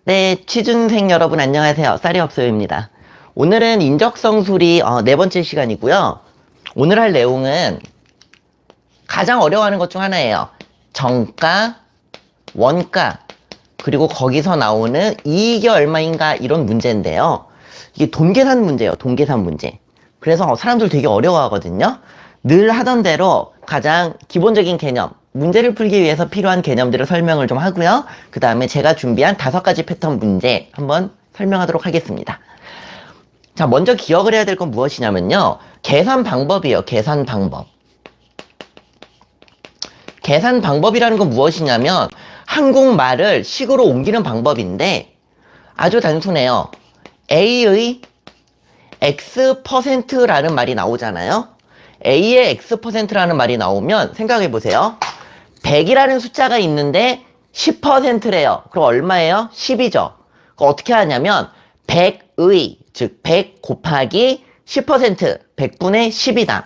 네, 취준생 여러분 안녕하세요. 쌀이업소입니다. 오늘은 인적성 수리 네 번째 시간이고요. 오늘 할 내용은 가장 어려워하는 것 중 하나예요. 정가, 원가, 그리고 거기서 나오는 이익이 얼마인가 이런 문제인데요. 이게 돈계산 문제예요. 돈계산 문제. 그래서 사람들 되게 어려워하거든요. 늘 하던 대로 가장 기본적인 개념, 문제를 풀기 위해서 필요한 개념들을 설명을 좀 하고요. 그 다음에 제가 준비한 5가지 패턴 문제 한번 설명하도록 하겠습니다. 자, 먼저 기억을 해야 될 건 무엇이냐면요. 계산 방법이에요. 계산 방법. 계산 방법이라는 건 무엇이냐면 한국말을 식으로 옮기는 방법인데 아주 단순해요. A의 X%라는 말이 나오잖아요. A의 X%라는 말이 나오면 생각해 보세요. 100이라는 숫자가 있는데 10%래요. 그럼 얼마예요? 10이죠. 어떻게 하냐면 100의, 즉 100 곱하기 10%, 100분의 10이다.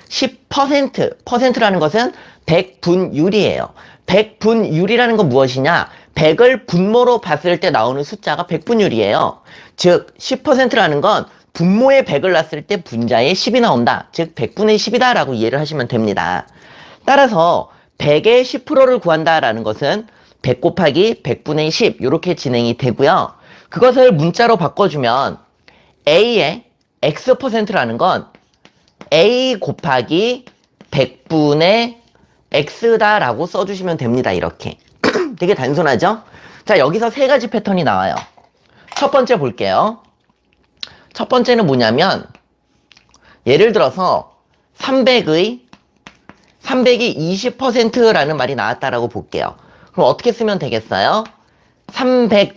10%, 퍼센트라는 것은 100분율이에요. 100분율이라는 건 무엇이냐? 100을 분모로 봤을 때 나오는 숫자가 100분율이에요. 즉 10%라는 건 분모에 100을 놨을 때 분자에 10이 나온다. 즉 100분의 10이다 라고 이해를 하시면 됩니다. 따라서 100의 10%를 구한다라는 것은 100 곱하기 100분의 10 이렇게 진행이 되고요. 그것을 문자로 바꿔주면 A의 X%라는 건 A 곱하기 100분의 X다라고 써주시면 됩니다. 이렇게. 되게 단순하죠? 자, 여기서 3가지 패턴이 나와요. 첫 번째 볼게요. 첫 번째는 뭐냐면 예를 들어서 300이 20%라는 말이 나왔다라고 볼게요. 그럼 어떻게 쓰면 되겠어요? 300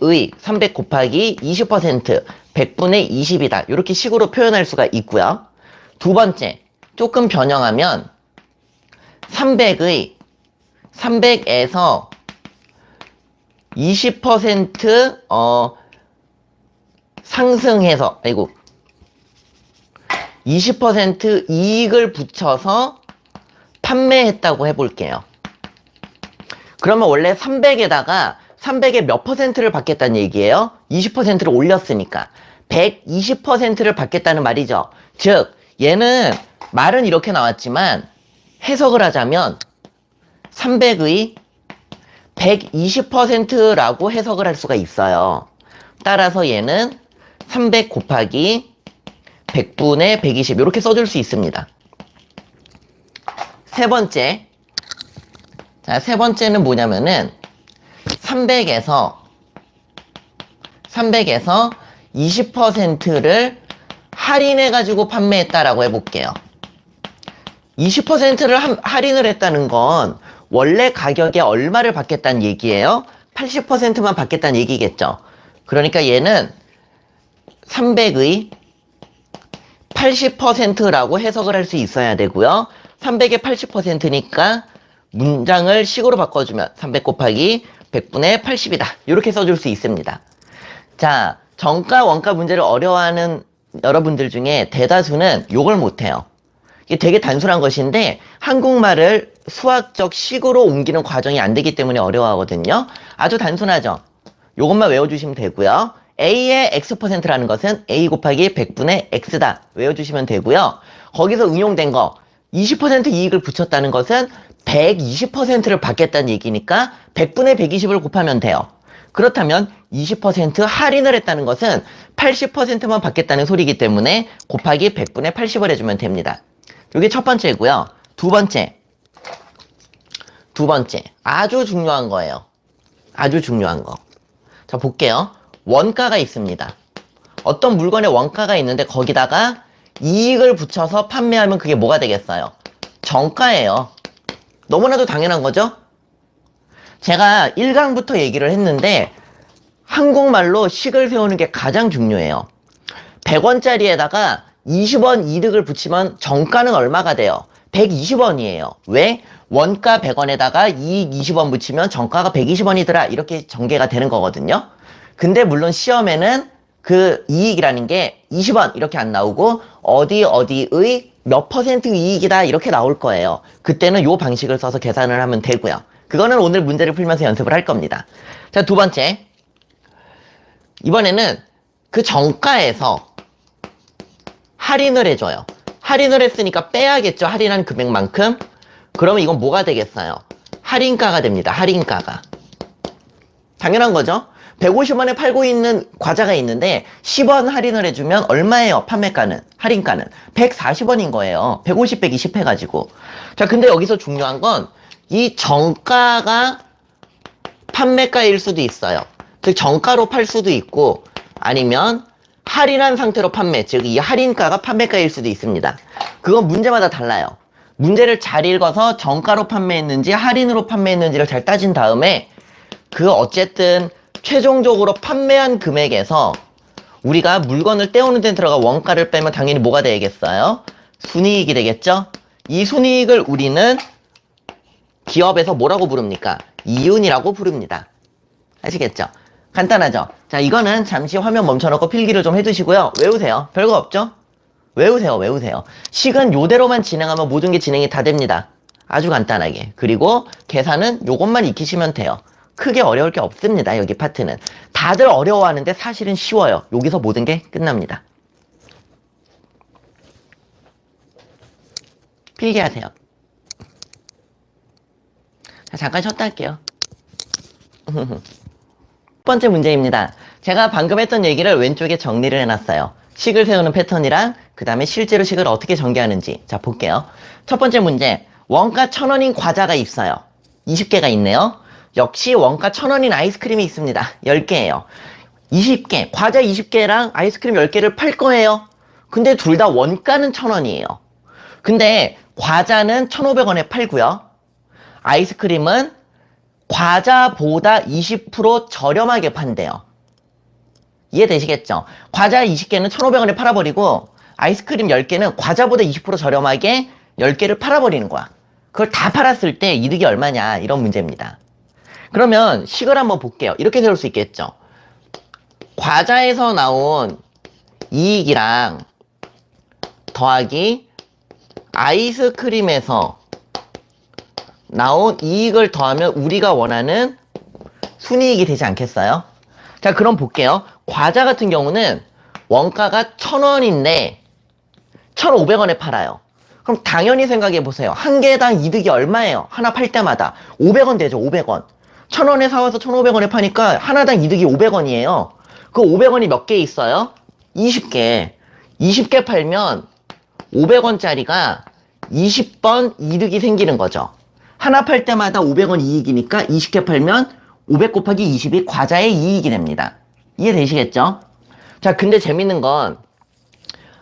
곱하기 20%, 100분의 20이다. 이렇게 식으로 표현할 수가 있고요. 두 번째, 조금 변형하면 300에서 20% 상승해서 20% 이익을 붙여서 판매했다고 해볼게요. 그러면 원래 300에다가 300의 몇 퍼센트를 받겠다는 얘기예요? 20%를 올렸으니까 120%를 받겠다는 말이죠. 즉 얘는 말은 이렇게 나왔지만 해석을 하자면 300의 120%라고 해석을 할 수가 있어요. 따라서 얘는 300 곱하기 100분의 120 이렇게 써줄 수 있습니다. 세 번째, 자, 세 번째는 뭐냐면은 300에서 20%를 할인해가지고 판매했다라고 해볼게요. 20%를 할인을 했다는 건 원래 가격에 얼마를 받겠다는 얘기예요? 80%만 받겠다는 얘기겠죠. 그러니까 얘는 300의 80%라고 해석을 할 수 있어야 되고요. 300의 80%니까 문장을 식으로 바꿔주면 300 곱하기 100분의 80이다. 이렇게 써줄 수 있습니다. 자, 정가, 원가 문제를 어려워하는 여러분들 중에 대다수는 욕을 못해요. 이게 되게 단순한 것인데 한국말을 수학적 식으로 옮기는 과정이 안 되기 때문에 어려워하거든요. 아주 단순하죠. 이것만 외워주시면 되고요. A의 X%라는 것은 A 곱하기 100분의 X다. 외워주시면 되고요. 거기서 응용된 거 20% 이익을 붙였다는 것은 120%를 받겠다는 얘기니까 100분의 120을 곱하면 돼요. 그렇다면 20% 할인을 했다는 것은 80%만 받겠다는 소리이기 때문에 곱하기 100분의 80을 해주면 됩니다. 이게 첫 번째고요. 두 번째 아주 중요한 거예요. 아주 중요한 거. 자, 볼게요. 원가가 있습니다. 어떤 물건의 원가가 있는데 거기다가 이익을 붙여서 판매하면 그게 뭐가 되겠어요? 정가예요. 너무나도 당연한 거죠? 제가 1강부터 얘기를 했는데 한국말로 식을 세우는 게 가장 중요해요. 100원짜리에다가 20원 이득을 붙이면 정가는 얼마가 돼요? 120원이에요. 왜? 원가 100원에다가 이익 20원 붙이면 정가가 120원이더라. 이렇게 전개가 되는 거거든요. 근데 물론 시험에는 그 이익이라는 게 20원 이렇게 안 나오고 어디의 몇 퍼센트 이익이다 이렇게 나올 거예요. 그때는 요 방식을 써서 계산을 하면 되고요. 그거는 오늘 문제를 풀면서 연습을 할 겁니다. 자, 두 번째. 이번에는 그 정가에서 할인을 해줘요. 할인을 했으니까 빼야겠죠. 할인한 금액만큼. 그러면 이건 뭐가 되겠어요? 할인가가 됩니다. 할인가가. 당연한 거죠. 150원에 팔고 있는 과자가 있는데 10원 할인을 해주면 얼마예요? 판매가는, 할인가는 140원인 거예요. 150, 120 해가지고. 자, 근데 여기서 중요한 건 이 정가가 판매가일 수도 있어요. 즉 정가로 팔 수도 있고 아니면 할인한 상태로 판매, 즉 이 할인가가 판매가일 수도 있습니다. 그건 문제마다 달라요. 문제를 잘 읽어서 정가로 판매했는지 할인으로 판매했는지를 잘 따진 다음에 그 어쨌든 최종적으로 판매한 금액에서 우리가 물건을 떼오는 데 들어가 원가를 빼면 당연히 뭐가 되겠어요? 순이익이 되겠죠? 이 순이익을 우리는 기업에서 뭐라고 부릅니까? 이윤이라고 부릅니다. 아시겠죠? 간단하죠? 자, 이거는 잠시 화면 멈춰놓고 필기를 좀 해두시고요. 외우세요. 별거 없죠? 외우세요. 식은 요대로만 진행하면 모든 게 진행이 다 됩니다. 아주 간단하게. 그리고 계산은 요것만 익히시면 돼요. 크게 어려울 게 없습니다. 여기 파트는. 다들 어려워하는데 사실은 쉬워요. 여기서 모든 게 끝납니다. 필기하세요. 자, 잠깐 쉬었다 할게요. 첫 번째 문제입니다. 제가 방금 했던 얘기를 왼쪽에 정리를 해놨어요. 식을 세우는 패턴이랑 그 다음에 실제로 식을 어떻게 전개하는지. 자, 볼게요. 첫 번째 문제. 원가 1,000원인 과자가 있어요. 20개가 있네요. 역시 원가 1,000원인 아이스크림이 있습니다. 10개예요. 20개, 과자 20개랑 아이스크림 10개를 팔 거예요. 근데 둘 다 원가는 1,000원이에요. 근데 과자는 1,500원에 팔고요. 아이스크림은 과자보다 20% 저렴하게 판대요. 이해되시겠죠? 과자 20개는 1,500원에 팔아버리고 아이스크림 10개는 과자보다 20% 저렴하게 10개를 팔아버리는 거야. 그걸 다 팔았을 때 이득이 얼마냐 이런 문제입니다. 그러면 식을 한번 볼게요. 이렇게 세울 수 있겠죠. 과자에서 나온 이익이랑 더하기 아이스크림에서 나온 이익을 더하면 우리가 원하는 순이익이 되지 않겠어요? 자, 그럼 볼게요. 과자 같은 경우는 원가가 1,000원인데 1,500원에 팔아요. 그럼 당연히 생각해 보세요. 한 개당 이득이 얼마예요? 하나 팔 때마다 500원 되죠. 500원. 1,000원에 사와서 1,500원에 파니까 하나당 이득이 500원이에요. 그 500원이 몇 개 있어요? 20개. 20개 팔면 500원짜리가 20번 이득이 생기는 거죠. 하나 팔 때마다 500원 이익이니까 20개 팔면 500 곱하기 20이 과자의 이익이 됩니다. 이해되시겠죠? 자, 근데 재밌는 건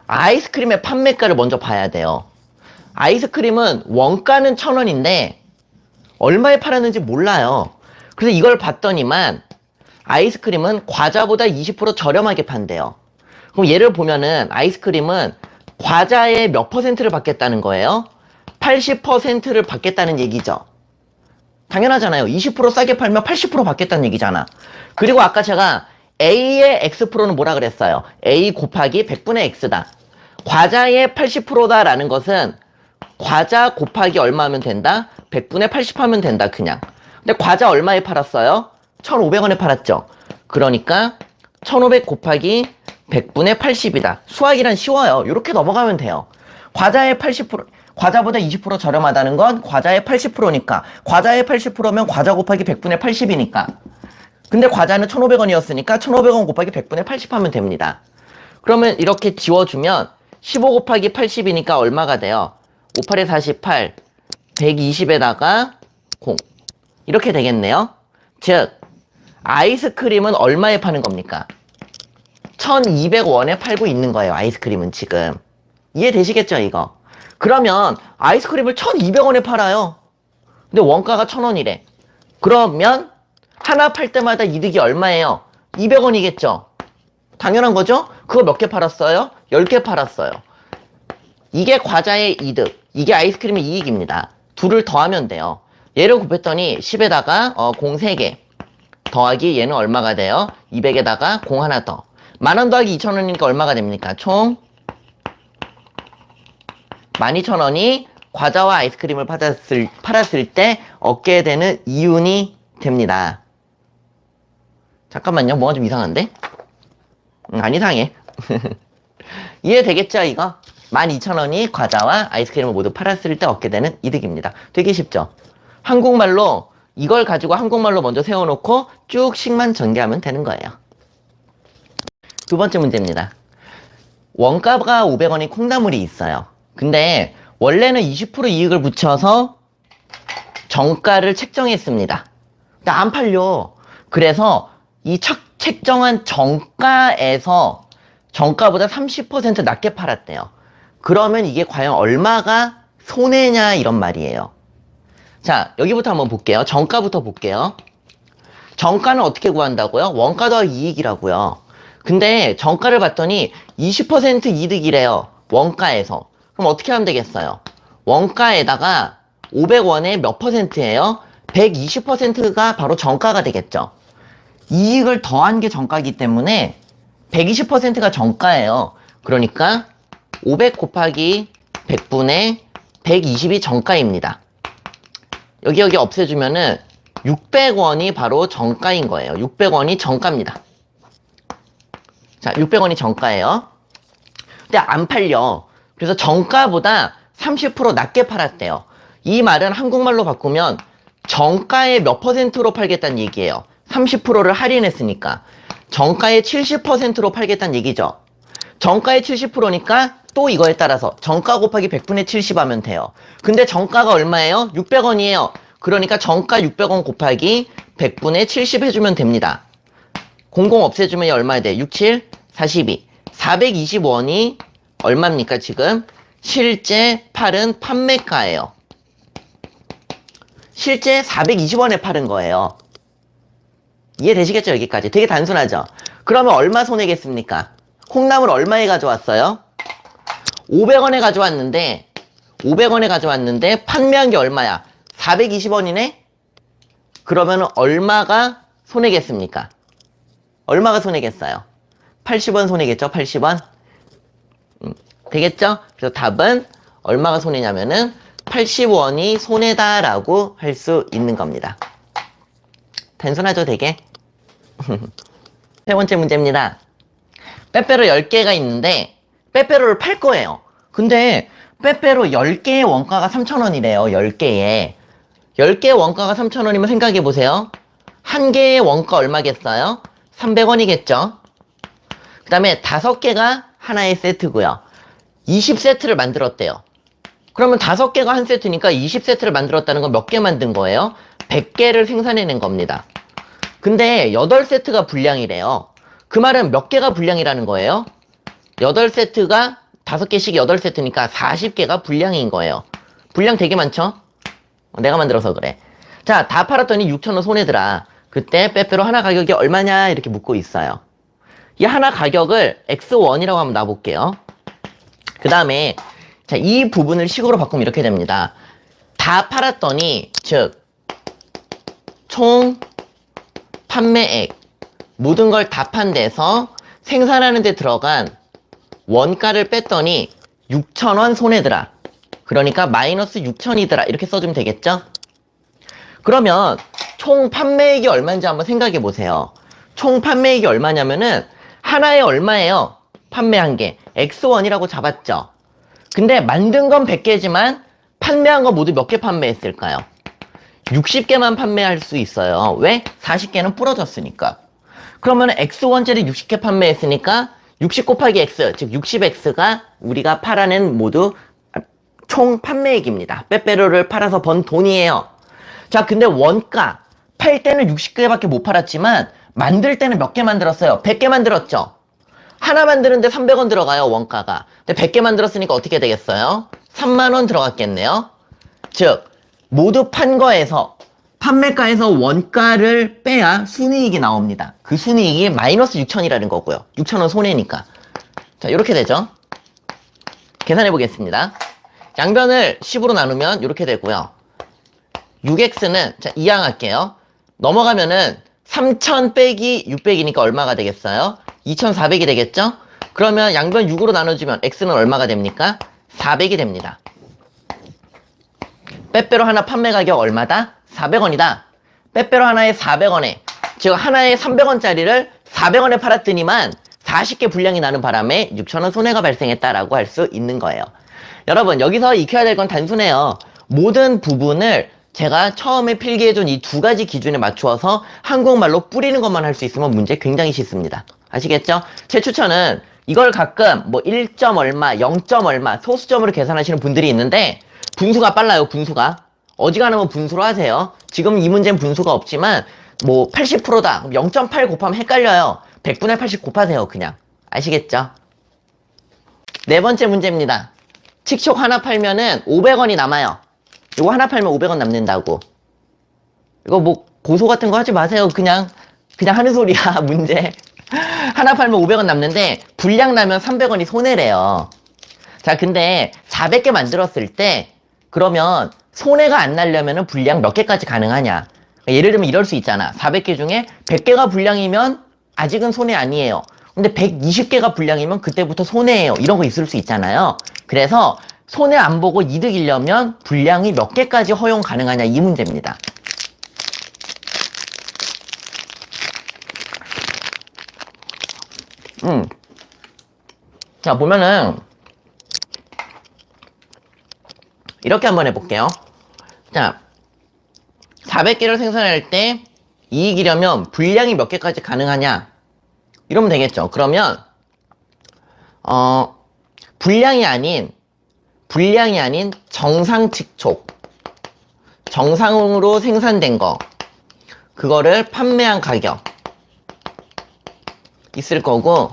아이스크림의 판매가를 먼저 봐야 돼요. 아이스크림은 원가는 1,000원인데 얼마에 팔았는지 몰라요. 그래서 이걸 봤더니만 아이스크림은 과자보다 20% 저렴하게 판대요. 그럼 예를 보면은 아이스크림은 과자의 몇 퍼센트를 받겠다는 거예요? 80%를 받겠다는 얘기죠. 당연하잖아요. 20% 싸게 팔면 80% 받겠다는 얘기잖아. 그리고 아까 제가 A의 X프로는 뭐라 그랬어요? A 곱하기 100분의 X다. 과자의 80%다 라는 것은 과자 곱하기 얼마 하면 된다? 100분의 80 하면 된다, 그냥. 근데 과자 얼마에 팔았어요? 1,500원에 팔았죠. 그러니까 1,500 곱하기 100분의 80이다. 수학이란 쉬워요. 이렇게 넘어가면 돼요. 과자의 80%, 과자보다 20% 저렴하다는 건 과자의 80%니까 과자의 80%면 과자 곱하기 100분의 80이니까. 근데 과자는 1,500원이었으니까 1,500원 곱하기 100분의 80 하면 됩니다. 그러면 이렇게 지워주면 15 곱하기 80이니까 얼마가 돼요? 58에 48, 120에다가 0. 이렇게 되겠네요. 즉 아이스크림은 얼마에 파는 겁니까? 1,200원에 팔고 있는 거예요. 아이스크림은 지금. 이해되시겠죠, 이거? 그러면 아이스크림을 1,200원에 팔아요. 근데 원가가 1,000원이래. 그러면 하나 팔 때마다 이득이 얼마예요? 200원이겠죠? 당연한 거죠? 그거 몇 개 팔았어요? 10개 팔았어요. 이게 과자의 이득, 이게 아이스크림의 이익입니다. 둘을 더하면 돼요. 얘를 곱했더니 10에다가 0 3개 더하기 얘는 얼마가 돼요? 200에다가 0 하나 더. 만원 더하기 2,000원이니까 얼마가 됩니까? 총 12,000원이 과자와 아이스크림을 팔았을 때 얻게 되는 이윤이 됩니다. 잠깐만요. 뭐가 좀 이상한데? 안 이상해. 이해되겠죠, 이거? 12,000원이 과자와 아이스크림을 모두 팔았을 때 얻게 되는 이득입니다. 되게 쉽죠? 한국말로 이걸 가지고 한국말로 먼저 세워놓고 쭉 식만 전개하면 되는 거예요. 두 번째 문제입니다. 원가가 500원인 콩나물이 있어요. 근데 원래는 20% 이익을 붙여서 정가를 책정했습니다. 근데 안 팔려. 그래서 이 책정한 정가에서 정가보다 30% 낮게 팔았대요. 그러면 이게 과연 얼마가 손해냐 이런 말이에요. 자, 여기부터 한번 볼게요. 정가부터 볼게요. 정가는 어떻게 구한다고요? 원가 더하기 이익이라고요. 근데 정가를 봤더니 20% 이득이래요. 원가에서. 그럼 어떻게 하면 되겠어요? 원가에다가 500원에 몇 %예요? 120%가 바로 정가가 되겠죠. 이익을 더한 게 정가이기 때문에 120%가 정가예요. 그러니까 500 곱하기 100분의 120이 정가입니다. 여기 없애주면은 600원이 바로 정가인 거예요. 600원이 정가입니다. 자, 600원이 정가예요. 근데 안 팔려. 그래서 정가보다 30% 낮게 팔았대요. 이 말은 한국말로 바꾸면 정가의 몇 %로 팔겠다는 얘기예요. 30%를 할인했으니까. 정가의 70%로 팔겠다는 얘기죠. 정가의 70%니까 또 이거에 따라서 정가 곱하기 100분의 70 하면 돼요. 근데 정가가 얼마예요? 600원이에요. 그러니까 정가 600원 곱하기 100분의 70 해주면 됩니다. 00 없애주면 얼마야 돼? 6, 7, 42. 420원이 얼마입니까, 지금? 실제 팔은 판매가예요. 실제 420원에 팔은 거예요. 이해되시겠죠, 여기까지? 되게 단순하죠? 그러면 얼마 손해겠습니까? 콩나물 얼마에 가져왔어요? 500원에 가져왔는데 판매한 게 얼마야? 420원이네? 그러면 얼마가 손해겠습니까? 얼마가 손해겠어요? 80원 손해겠죠? 80원? 되겠죠? 그래서 답은 얼마가 손해냐면은 80원이 손해다라고 할 수 있는 겁니다. 단순하죠, 되게? 세 번째 문제입니다. 빼빼로 10개가 있는데 빼빼로를 팔 거예요. 근데 빼빼로 10개의 원가가 3,000원이래요. 10개에. 10개의 원가가 3,000원이면 생각해보세요. 한 개의 원가 얼마겠어요? 300원이겠죠? 그 다음에 5개가 하나의 세트고요. 20세트를 만들었대요. 그러면 5개가 한 세트니까 20세트를 만들었다는 건 몇 개 만든 거예요? 100개를 생산해낸 겁니다. 근데 8세트가 불량이래요. 그 말은 몇 개가 불량이라는 거예요? 8세트가 5개씩 8세트니까 40개가 불량인 거예요. 불량 되게 많죠? 내가 만들어서 그래. 자, 다 팔았더니 6,000원 손해더라. 그때 빼빼로 하나 가격이 얼마냐 이렇게 묻고 있어요. 이 하나 가격을 X1이라고 한번 놔볼게요. 그 다음에 자, 이 부분을 식으로 바꾸면 이렇게 됩니다. 다 팔았더니 즉 총 판매액 모든 걸 다 판 데서 생산하는 데 들어간 원가를 뺐더니 6,000원 손해더라. 그러니까 마이너스 6,000이더라. 이렇게 써주면 되겠죠? 그러면 총 판매액이 얼마인지 한번 생각해 보세요. 총 판매액이 얼마냐면은 하나에 얼마예요? 판매한 게 X1이라고 잡았죠? 근데 만든 건 100개지만 판매한 거 모두 몇 개 판매했을까요? 60개만 판매할 수 있어요. 왜? 40개는 부러졌으니까. 그러면 X1짜리 60개 판매했으니까 60 곱하기 X, 즉 60X가 우리가 팔아낸 모두 총 판매액입니다. 빼빼로를 팔아서 번 돈이에요. 자, 근데 원가 팔 때는 60개밖에 못 팔았지만 만들 때는 몇 개 만들었어요? 100개 만들었죠? 하나 만드는데 300원 들어가요, 원가가. 근데 100개 만들었으니까 어떻게 되겠어요? 3만원 들어갔겠네요. 즉 모두 판 거에서 판매가에서 원가를 빼야 순이익이 나옵니다. 그 순이익이 마이너스 6,000이라는 거고요. 6,000원 손해니까. 자, 이렇게 되죠. 계산해 보겠습니다. 양변을 10으로 나누면 이렇게 되고요. 6x는 자, 이항할게요. 넘어가면은 3,000 빼기 600이니까 얼마가 되겠어요? 2,400이 되겠죠? 그러면 양변 6으로 나눠주면 x는 얼마가 됩니까? 400이 됩니다. 빼빼로 하나 판매 가격 얼마다? 400원이다. 빼빼로 하나에 400원에 즉 하나에 300원짜리를 400원에 팔았더니만 40개 분량이 나는 바람에 6,000원 손해가 발생했다라고 할 수 있는 거예요. 여러분, 여기서 익혀야 될 건 단순해요. 모든 부분을 제가 처음에 필기해준 이 두 가지 기준에 맞추어서 한국말로 뿌리는 것만 할 수 있으면 문제 굉장히 쉽습니다. 아시겠죠? 제 추천은 이걸 가끔 뭐 1점 얼마, 0점 얼마 소수점으로 계산하시는 분들이 있는데 분수가 빨라요, 분수가. 어지간하면 분수로 하세요. 지금 이 문제는 분수가 없지만 뭐 80%다. 0.8 곱하면 헷갈려요. 100분의 80 곱하세요, 그냥. 아시겠죠? 네 번째 문제입니다. 칙촉 하나 팔면은 500원이 남아요. 이거 하나 팔면 500원 남는다고. 이거 뭐 고소 같은 거 하지 마세요. 그냥 하는 소리야, 문제. 하나 팔면 500원 남는데 분량 나면 300원이 손해래요. 자, 근데 400개 만들었을 때 그러면 손해가 안 나려면 분량 몇 개까지 가능하냐. 예를 들면 이럴 수 있잖아. 400개 중에 100개가 분량이면 아직은 손해 아니에요. 근데 120개가 분량이면 그때부터 손해예요. 이런 거 있을 수 있잖아요. 그래서 손해 안 보고 이득이려면 분량이 몇 개까지 허용 가능하냐, 이 문제입니다. 자, 보면은 이렇게 한번 해볼게요. 자, 400개를 생산할 때 이익이려면 분량이 몇 개까지 가능하냐, 이러면 되겠죠. 그러면 분량이 아닌 정상 칙촉, 정상으로 생산된 거, 그거를 판매한 가격 있을 거고,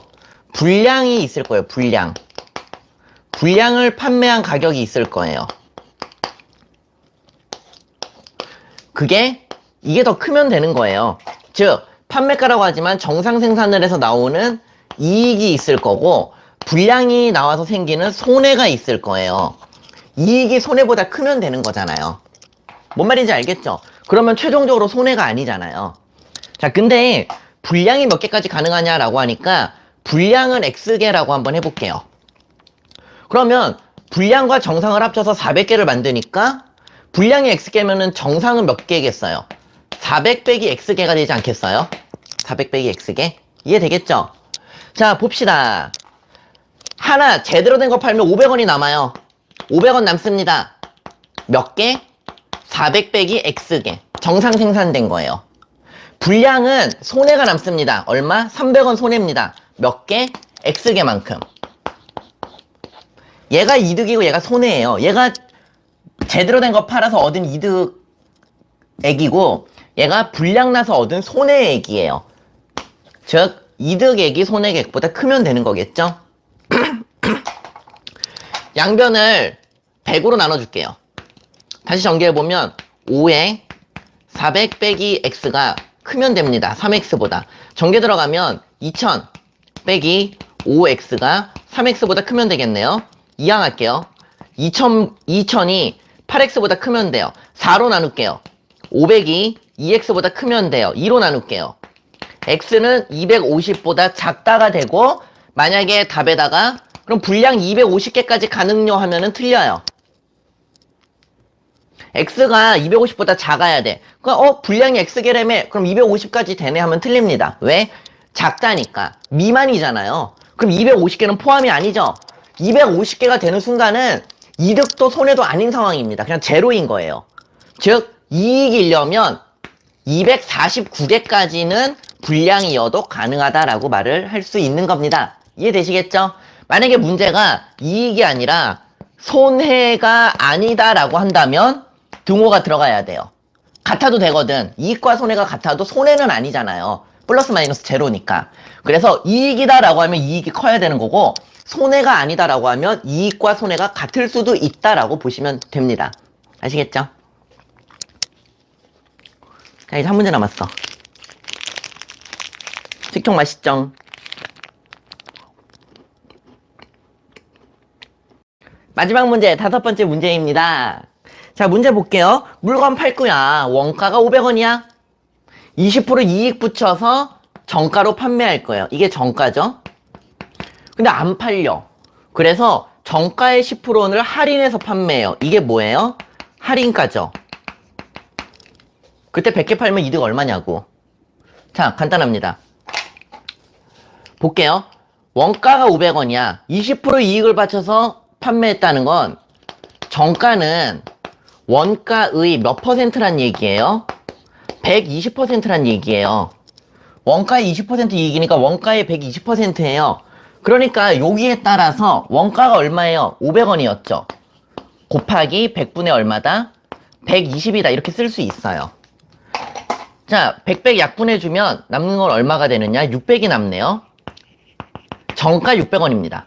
분량이 있을 거예요. 분량을 판매한 가격이 있을 거예요. 이게 더 크면 되는 거예요. 즉, 판매가라고 하지만 정상 생산을 해서 나오는 이익이 있을 거고, 분량이 나와서 생기는 손해가 있을 거예요. 이익이 손해보다 크면 되는 거잖아요. 뭔 말인지 알겠죠? 그러면 최종적으로 손해가 아니잖아요. 자, 근데 분량이 몇 개까지 가능하냐라고 하니까 분량은 X개라고 한번 해볼게요. 그러면 분량과 정상을 합쳐서 400개를 만드니까 분량이 X개면은 정상은 몇 개겠어요? 400 빼기 X개가 되지 않겠어요? 400 빼기 X개? 이해되겠죠? 자, 봅시다. 하나 제대로 된 거 팔면 500원이 남아요. 500원 남습니다. 몇 개? 400 빼기 X개. 정상 생산된 거예요. 분량은 손해가 남습니다. 얼마? 300원 손해입니다. 몇 개? X개만큼. 얘가 이득이고 얘가 손해예요. 얘가 제대로 된 거 팔아서 얻은 이득액이고 얘가 분량 나서 얻은 손해액이에요. 즉 이득액이 손해액보다 크면 되는 거겠죠? 양변을 100으로 나눠줄게요. 다시 정리해보면 5에 400 빼기 X가 크면 됩니다. 3X보다. 전개 들어가면 2000 빼기 5X가 3X보다 크면 되겠네요. 이항할게요. 2000이 8X보다 크면 돼요. 4로 나눌게요. 500이 2X보다 크면 돼요. 2로 나눌게요. X는 250보다 작다가 되고, 만약에 답에다가 그럼 분량 250개까지 가능요 하면은 틀려요. X가 250보다 작아야 돼. 그럼 분량이 X개라며 그럼 250까지 되네 하면 틀립니다. 왜? 작다니까. 미만이잖아요. 그럼 250개는 포함이 아니죠. 250개가 되는 순간은 이득도 손해도 아닌 상황입니다. 그냥 제로인 거예요. 즉 이익이려면 249개까지는 분량이어도 가능하다라고 말을 할 수 있는 겁니다. 이해되시겠죠? 만약에 문제가 이익이 아니라 손해가 아니다라고 한다면 등호가 들어가야 돼요. 같아도 되거든. 이익과 손해가 같아도 손해는 아니잖아요. 플러스 마이너스 제로니까. 그래서 이익이다라고 하면 이익이 커야 되는 거고, 손해가 아니다라고 하면 이익과 손해가 같을 수도 있다라고 보시면 됩니다. 아시겠죠? 자, 이제 한 문제 남았어. 식총 맛있죠? 마지막 문제, 5번째 문제입니다. 자, 문제 볼게요. 물건 팔 거야. 원가가 500원이야. 20% 이익 붙여서 정가로 판매할 거예요. 이게 정가죠? 근데 안 팔려. 그래서 정가의 10%를 할인해서 판매해요. 이게 뭐예요? 할인가죠. 그때 100개 팔면 이득 얼마냐고. 자, 간단합니다. 볼게요. 원가가 500원이야. 20% 이익을 바쳐서 판매했다는 건 정가는 원가의 몇 퍼센트란 얘기예요? 120%란 얘기예요. 원가의 20% 이익이니까 원가의 120%예요. 그러니까 여기에 따라서 원가가 얼마예요? 500원이었죠. 곱하기 100분의 얼마다? 120이다. 이렇게 쓸 수 있어요. 자, 100 약분해주면 남는 건 얼마가 되느냐? 600이 남네요. 정가 600원입니다.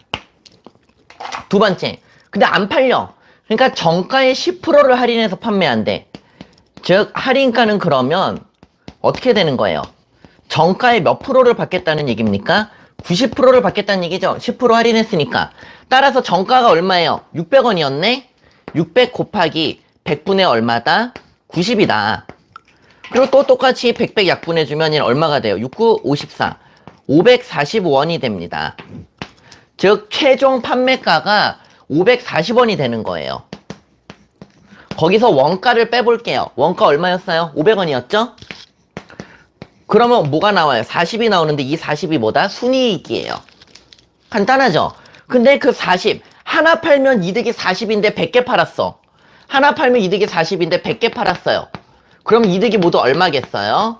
두 번째. 근데 안 팔려. 그러니까 정가의 10%를 할인해서 판매한대. 즉, 할인가는 그러면 어떻게 되는 거예요? 정가의 몇 프로를 받겠다는 얘기입니까? 90%를 받겠다는 얘기죠. 10% 할인했으니까. 따라서 정가가 얼마예요? 600원이었네? 600 곱하기 100분의 얼마다? 90이다. 그리고 또 똑같이 100 약분해주면 얼마가 돼요? 69, 54. 545원이 됩니다. 즉, 최종 판매가가 540원이 되는 거예요. 거기서 원가를 빼볼게요. 원가 얼마였어요? 500원이었죠? 그러면 뭐가 나와요? 40이 나오는데 이 40이 뭐다? 순이익이에요. 간단하죠? 근데 그 40, 하나 팔면 이득이 40인데 100개 팔았어. 하나 팔면 이득이 40인데 100개 팔았어요. 그럼 이득이 모두 얼마겠어요?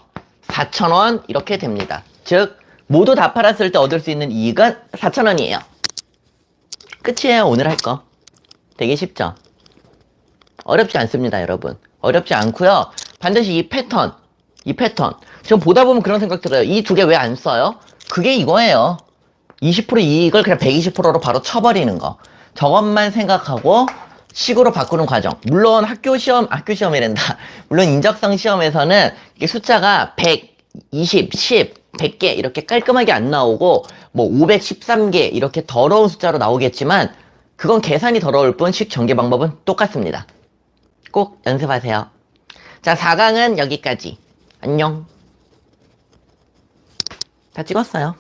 4,000원 이렇게 됩니다. 즉 모두 다 팔았을 때 얻을 수 있는 이익은 4,000원이에요. 끝이에요. 오늘 할 거. 되게 쉽죠? 어렵지 않습니다, 여러분. 어렵지 않고요. 반드시 이 패턴 지금 보다 보면 그런 생각 들어요. 이 두 개 왜 안 써요? 그게 이거예요. 20% 이익을 그냥 120%로 바로 쳐버리는 거. 저것만 생각하고 식으로 바꾸는 과정. 물론 학교시험이란다. 물론 인적성 시험에서는 이게 숫자가 100, 20, 10, 100개 이렇게 깔끔하게 안 나오고 뭐 513개 이렇게 더러운 숫자로 나오겠지만 그건 계산이 더러울 뿐 식 전개 방법은 똑같습니다. 꼭 연습하세요. 자, 4강은 여기까지. 안녕. 다 찍었어요.